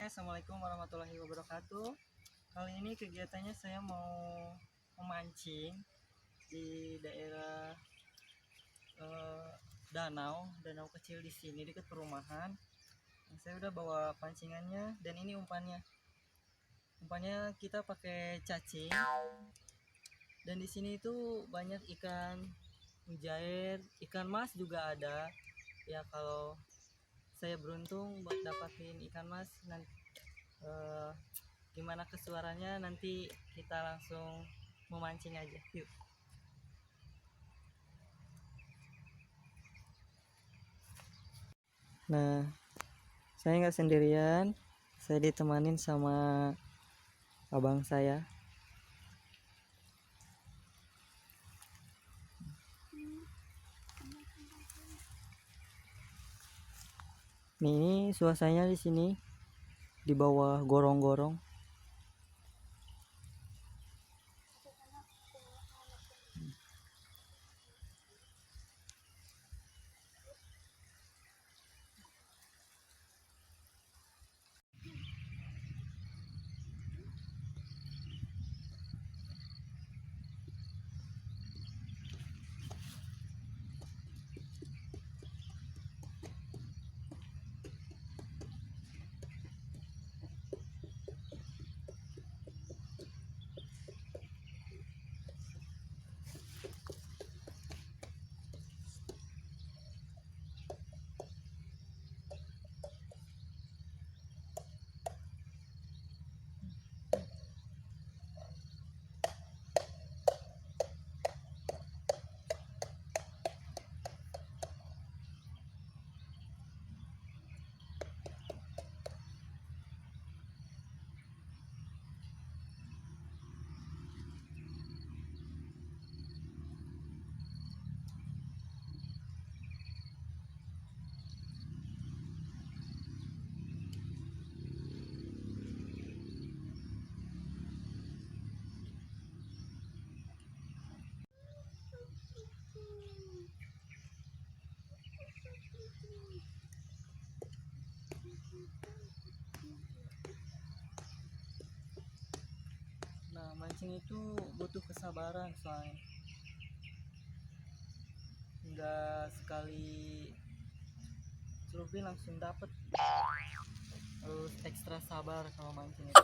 Assalamualaikum warahmatullahi wabarakatuh. Kali ini kegiatannya saya mau memancing di daerah danau kecil di sini dekat perumahan. Saya udah bawa pancingannya dan ini umpannya. Umpannya kita pakai cacing. Dan di sini itu banyak ikan mujair, ikan mas juga ada. Ya kalau saya beruntung buat dapatin ikan mas nanti. Gimana kesuarannya nanti kita langsung memancing aja, yuk. Nah, saya nggak sendirian, saya ditemanin sama abang saya. Nih, ini suasananya di sini di bawah gorong-gorong. Nah, mancing itu butuh kesabaran soalnya. Nggak sekali celupin langsung dapet. Harus ekstra sabar kalau mancing itu.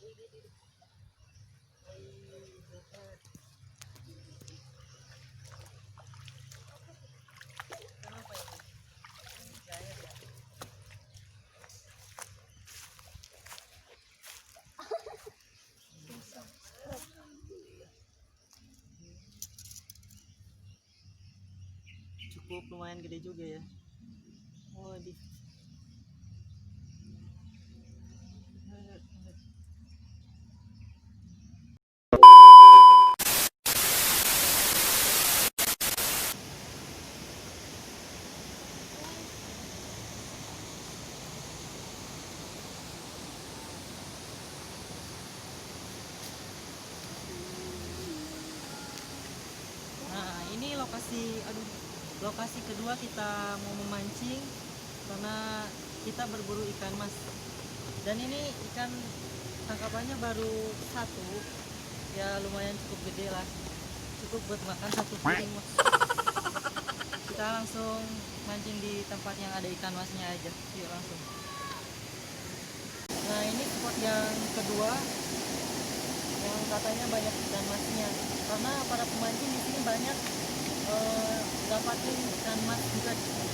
Kenapa ini? Cair ya. Cukup lumayan gede juga ya. Oh, di Nah, ini lokasi kedua kita mau memancing karena kita berburu ikan mas. Dan ini ikan tangkapannya baru satu, ya lumayan cukup gede lah, cukup buat makan satu piring mas. Kita langsung mancing di tempat yang ada ikan masnya aja, yuk langsung. Nah, ini spot yang kedua yang katanya banyak ikan masnya, karena para pemancing di sini banyak dapatin ikan mas juga di sini.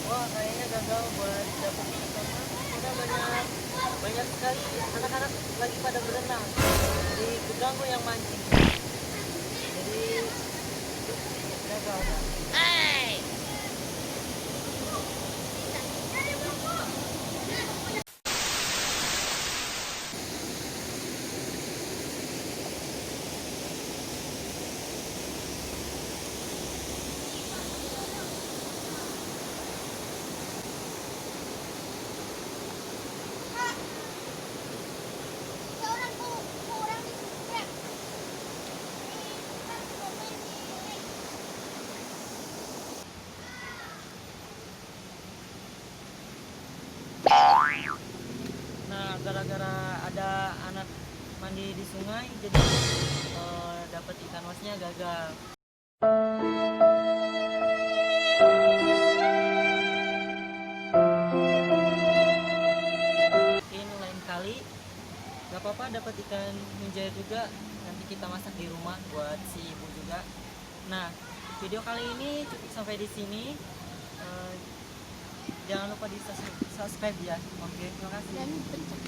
Wah, kayaknya gagal buat dapet ikan mas. Udah banyak sekali anak-anak lagi pada berenang, jadi keganggu yang mancing. Jadi gagal kan? Nah, gara-gara ada anak mandi di sungai, jadi dapat ikan masnya gagal. enjoy juga, nanti kita masak di rumah buat si ibu juga. Nah, video kali ini cukup sampai di sini. Jangan lupa di subscribe ya. Oke, terima kasih. Dan pencet